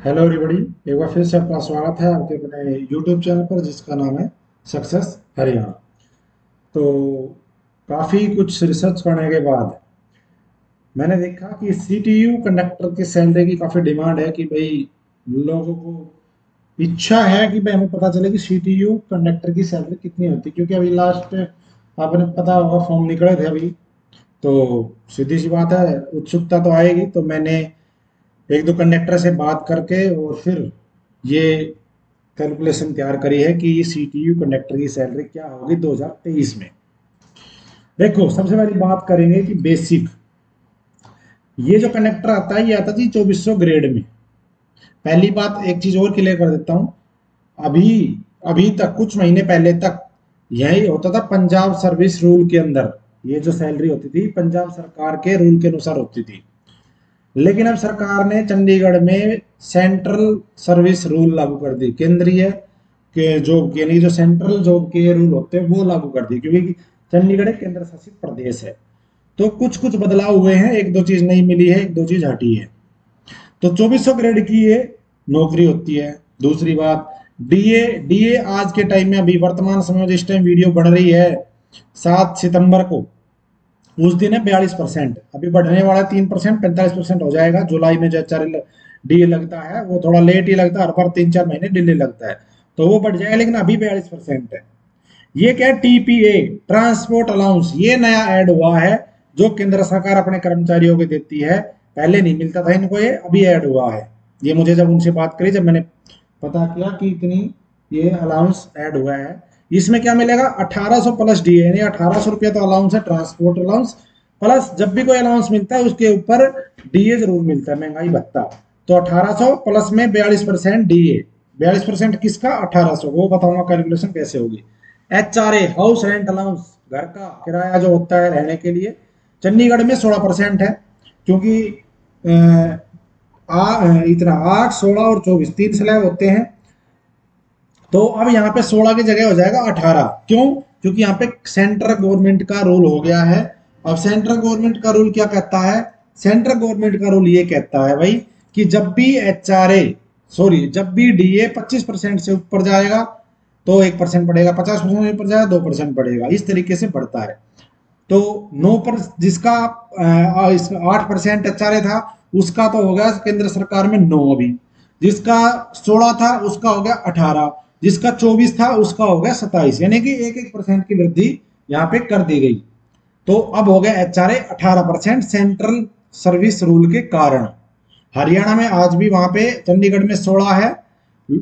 Hello everybody. एक बार फिर से आपका स्वागत है आपके अपने यूट्यूब चैनल पर जिसका नाम है सक्सेस हरियाणा। तो काफ़ी कुछ रिसर्च करने के बाद मैंने देखा कि सीटीयू कंडक्टर की सैलरी की काफ़ी डिमांड है कि भाई लोगों को इच्छा है कि भाई हमें पता चले कि सीटीयू कंडक्टर की सैलरी कितनी होती है, क्योंकि अभी लास्ट आपने पता होगा फॉर्म निकले थे अभी। तो सीधी सी बात है, उत्सुकता तो आएगी। तो मैंने एक दो कंडक्टर से बात करके और फिर ये कैलकुलेशन तैयार करी है कि सीटीयू कंडक्टर की सैलरी क्या होगी 2023 में। देखो, सबसे पहली बात करेंगे कि बेसिक ये जो कंडक्टर आता है ये आता जी 2400 ग्रेड में। पहली बात एक चीज और क्लियर कर देता हूं। अभी अभी तक कुछ महीने पहले तक यही होता था पंजाब सर्विस रूल के अंदर। ये जो सैलरी होती थी पंजाब सरकार के रूल के अनुसार होती थी। लेकिन अब सरकार ने चंडीगढ़ में सेंट्रल सर्विस रूल लागू कर दी, केंद्रीय के जॉब यानी जो सेंट्रल जॉब के रूल होते हैं वो लागू कर दिए, क्योंकि चंडीगढ़ एक केंद्र शासित प्रदेश है। तो कुछ कुछ बदलाव हुए हैं, एक दो चीज नहीं मिली है, एक दो चीज हटी है। तो 2400 ग्रेड की ये नौकरी होती है। दूसरी बात, डीए डीए आज के टाइम में अभी वर्तमान समय में जिस टाइम वीडियो बन रही है 7 सितंबर को, उस दिन है 42%। अभी बढ़ने वाला 3%, 45% हो जाएगा। जुलाई में जो एचआरएल डीए लगता है वो थोड़ा लेट ही लगता है, हर बार 3-4 महीने डिले लगता है, तो वो बढ़ जाएगा, लेकिन अभी 42% है। ये क्या है, टीपीए ट्रांसपोर्ट अलाउंस, ये नया ऐड हुआ है जो केंद्र सरकार अपने कर्मचारियों को देती है। पहले नहीं मिलता था इनको, ये अभी ऐड हुआ है। ये मुझे जब उनसे बात करी, जब मैंने पता किया कि इतनी ये अलाउंस ऐड हुआ है। इसमें क्या मिलेगा, 1800 प्लस डी यानी 1800 रुपया तो अलाउंस है, ट्रांसपोर्ट अलाउंस। प्लस जब भी कोई अलाउंस मिलता है उसके ऊपर डीए जरूर मिलता है, महंगाई भत्ता। तो 1800 प्लस में 42% डीए। 42% किसका, 1800, वो बताऊंगा कैलकुलेशन कैसे होगी। एचआरए हाउस रेंट अलाउंस, घर का किराया जो होता है रहने के लिए, चंडीगढ़ में 16% है। क्योंकि इतना 8, 16 और 24 तीन स्लैब होते हैं। तो अब यहाँ पे 16 की जगह हो जाएगा 18। क्यों? क्योंकि यहाँ पे सेंट्रल गवर्नमेंट का रूल हो गया है। अब सेंट्रल गवर्नमेंट का रूल क्या कहता है, सेंट्रल गवर्नमेंट का रूल ये कहता है भाई कि जब भी एचआरए सॉरी जब भी डीए 25% से ऊपर जाएगा तो 1% बढ़ेगा, 50% से ऊपर जाएगा 2% बढ़ेगा, इस तरीके से बढ़ता है। तो 9 पर जिसका 8% एचआरए था उसका तो हो गया केंद्र सरकार में 9 अभी। जिसका 16 था उसका हो गया 18, जिसका 24 था उसका हो गया 27, यानी कि 1-1% की वृद्धि यहाँ पे कर दी गई। तो अब हो गया एचआरए 18% सेंट्रल सर्विस रूल के कारण। हरियाणा में आज भी वहां पे चंडीगढ़ में 16 है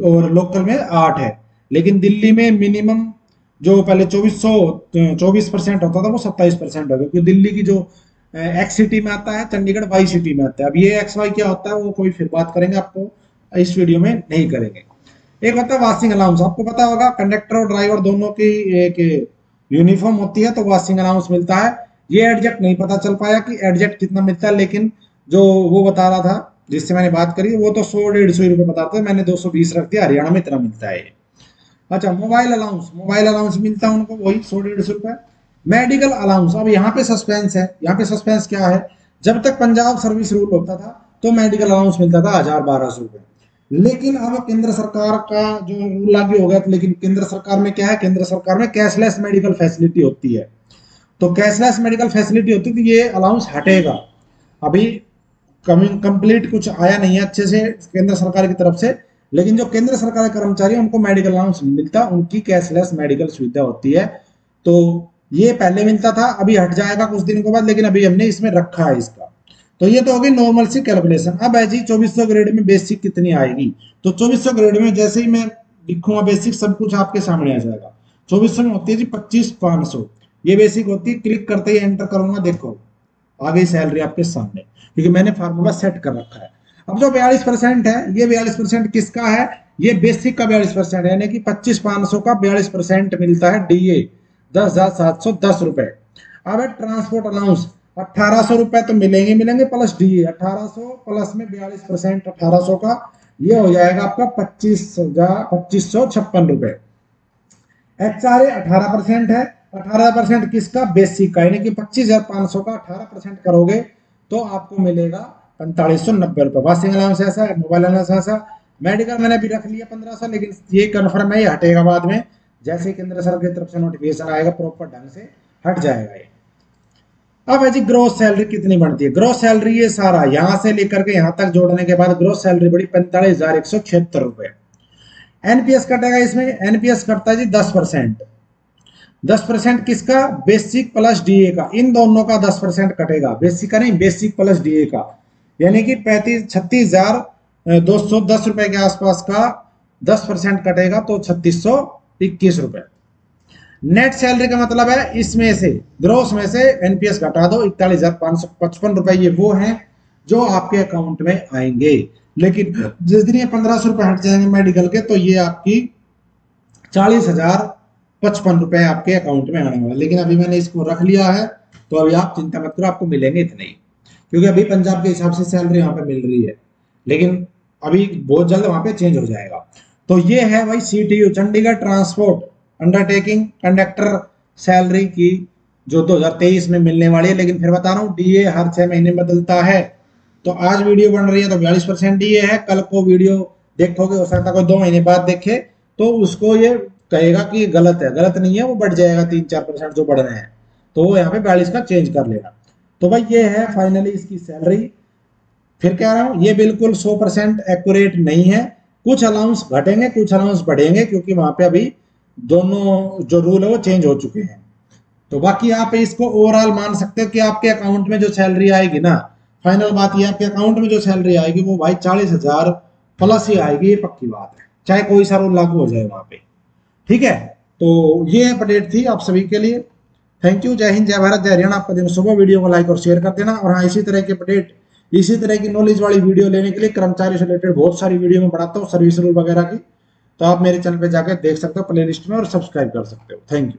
और लोकल में 8 है। लेकिन दिल्ली में मिनिमम जो पहले 24% होता था वो 27% हो गया, क्योंकि दिल्ली की जो एक्स सिटी में आता है, चंडीगढ़ वाई सिटी में आता है। अब ये एक्स वाई क्या होता है वो कोई फिर बात करेंगे, आपको इस वीडियो में नहीं करेंगे। एक होता है वाशिंग अलाउंस, आपको पता होगा कंडक्टर और ड्राइवर दोनों की एक यूनिफॉर्म होती है तो वाशिंग अलाउंस मिलता है। ये एडजेक्ट नहीं पता चल पाया कि एडजेक्ट कितना मिलता है, लेकिन जो वो बता रहा था जिससे मैंने बात करी वो तो 100-150 रुपये बता रहा था, मैंने 220 रख दिया, हरियाणा में इतना मिलता है। अच्छा, मोबाइल अलाउंस मिलता है उनको वही 100-150 रुपए। मेडिकल अलाउंस, अब यहाँ पे सस्पेंस है, यहाँ पे सस्पेंस क्या है, जब तक पंजाब सर्विस रूल होता था तो मेडिकल अलाउंस मिलता था 1000-1200 रुपए। लेकिन अब केंद्र सरकार का जो रूल लागू हो गया, तो लेकिन केंद्र सरकार में क्या है, केंद्र सरकार में कैशलेस मेडिकल फैसिलिटी होती है। तो कैशलेस मेडिकल फैसिलिटी होती थी, ये अलाउंस हटेगा। अभी कमिंग कंप्लीट कुछ आया नहीं है अच्छे से केंद्र सरकार की तरफ से। लेकिन जो केंद्र सरकार के कर्मचारी हैं उनको मेडिकल अलाउंस नहीं मिलता, उनकी कैशलेस मेडिकल सुविधा होती है। तो ये पहले मिलता था, अभी हट जाएगा कुछ दिन के बाद, लेकिन अभी हमने इसमें रखा है इसका। तो ये तो होगी नॉर्मल सी कैलकुलेशन। अब है जी 2400 ग्रेड में बेसिक कितनी आएगी। तो 2400 ग्रेड में जैसे ही मैं लिखूंगा बेसिक, सब कुछ आपके सामने आ जाएगा। 2400 में होती है जी 25,500, ये बेसिक होती है। क्लिक करते ही एंटर करूंगा, देखो आ गई सैलरी आपके सामने, क्योंकि मैंने फार्मूला सेट कर रखा है। अब जो 42% है, ये 42% किसका है, ये बेसिक का 42%, यानी कि 25,500 का 42% मिलता है डीए, 10,710 रुपए। अब है ट्रांसपोर्ट अलाउंस, 1800 रुपए तो मिलेंगे मिलेंगे प्लस डीए, 1800 प्लस में 42% 1800 का, ये हो जाएगा आपका 25,656 रुपए। एचआरए 18% है, 18% किसका, बेसिक का, यानी कि 25,500 का 18% करोगे तो आपको मिलेगा 4590 रुपये। वाशिंग अलाउंस ऐसा, मोबाइल अलाउंस ऐसा, मेडिकल मैंने भी रख लिया 1500, लेकिन ये कन्फर्म है ये हटेगा बाद में, जैसे ही केंद्र सरकार की तरफ से नोटिफिकेशन आएगा प्रॉपर ढंग से हट जाएगा ये। अब है जी ग्रोस सैलरी कितनी बनती है। ग्रोस सैलरी ये सारा यहां से लेकर के यहां तक जोड़ने के बाद ग्रोस सैलरी बड़ी 45,176 रुपए। एनपीएस कटेगा इसमें, एनपीएस कटता है जी 10%। 10% किसका, बेसिक प्लस डीए का, इन दोनों का 10% कटेगा, बेसिक का नहीं, बेसिक प्लस डीए का, यानी कि 36,210 रुपए के आसपास का 10% कटेगा तो 3621 रुपए। नेट सैलरी का मतलब है इसमें से, ग्रोस में से एनपीएस घटा दो, 41,555 रुपए ये वो हैं जो आपके अकाउंट में आएंगे। लेकिन जिस दिन ये 1500 रुपए हट जाएंगे मेडिकल के, तो ये आपकी 40,055 रुपए आपके अकाउंट में आने वाले। लेकिन अभी मैंने इसको रख लिया है, तो अभी आप चिंता मत करो, आपको मिलेंगे इतने ही, क्योंकि अभी पंजाब के हिसाब से सैलरी वहां पे मिल रही है, लेकिन अभी बहुत जल्द वहां पे चेंज हो जाएगा। तो ये है भाई CTU, Chandigarh transport undertaking conductor salary की, जो 2023 में मिलने वाली है। लेकिन फिर बता रहा हूँ डीए हर 6 महीने बदलता है। तो आज वीडियो बन रही है तो 42% डीए है, कल को वीडियो देखोगे, हो सकता है कोई 2 महीने बाद देखे तो उसको ये कहेगा कि गलत है, गलत नहीं है, वो बढ़ जाएगा 3-4% जो बढ़ने हैं, तो वो यहाँ पे 42 का चेंज कर लेना। तो भाई ये है फाइनली इसकी सैलरी। फिर कह रहा हूँ ये बिल्कुल 100% एक्यूरेट नहीं है, कुछ अलाउंस घटेंगे कुछ अलाउंस बढ़ेंगे, क्योंकि वहां पे अभी दोनों जो रूल है वो चेंज हो चुके हैं। तो बाकी आप इसको ओवरऑल मान सकते हो कि आपके अकाउंट में जो सैलरी आएगी ना, फाइनल बात ये, आपके अकाउंट में जो सैलरी आएगी वो भाई 40,000 प्लस ही आएगी, ये पक्की बात है, चाहे कोई सा रूल लागू हो जाए वहां पे। ठीक है, तो ये अपडेट थी आप सभी के लिए। थैंक यू, जय हिंद, जय भारत, जय हरियाणा। आपका दिन शुभ हो। वीडियो को लाइक और शेयर कर देना। और हाँ, इसी तरह के अपडेट, इसी तरह की नॉलेज वाली वीडियो लेने के लिए कर्मचारी से रिलेटेड बहुत सारी वीडियो में बनाता हूँ, सर्विस रूल वगैरह की, तो आप मेरे चैनल पे जाकर देख सकते हो प्ले लिस्ट में, और सब्सक्राइब कर सकते हो। Thank you.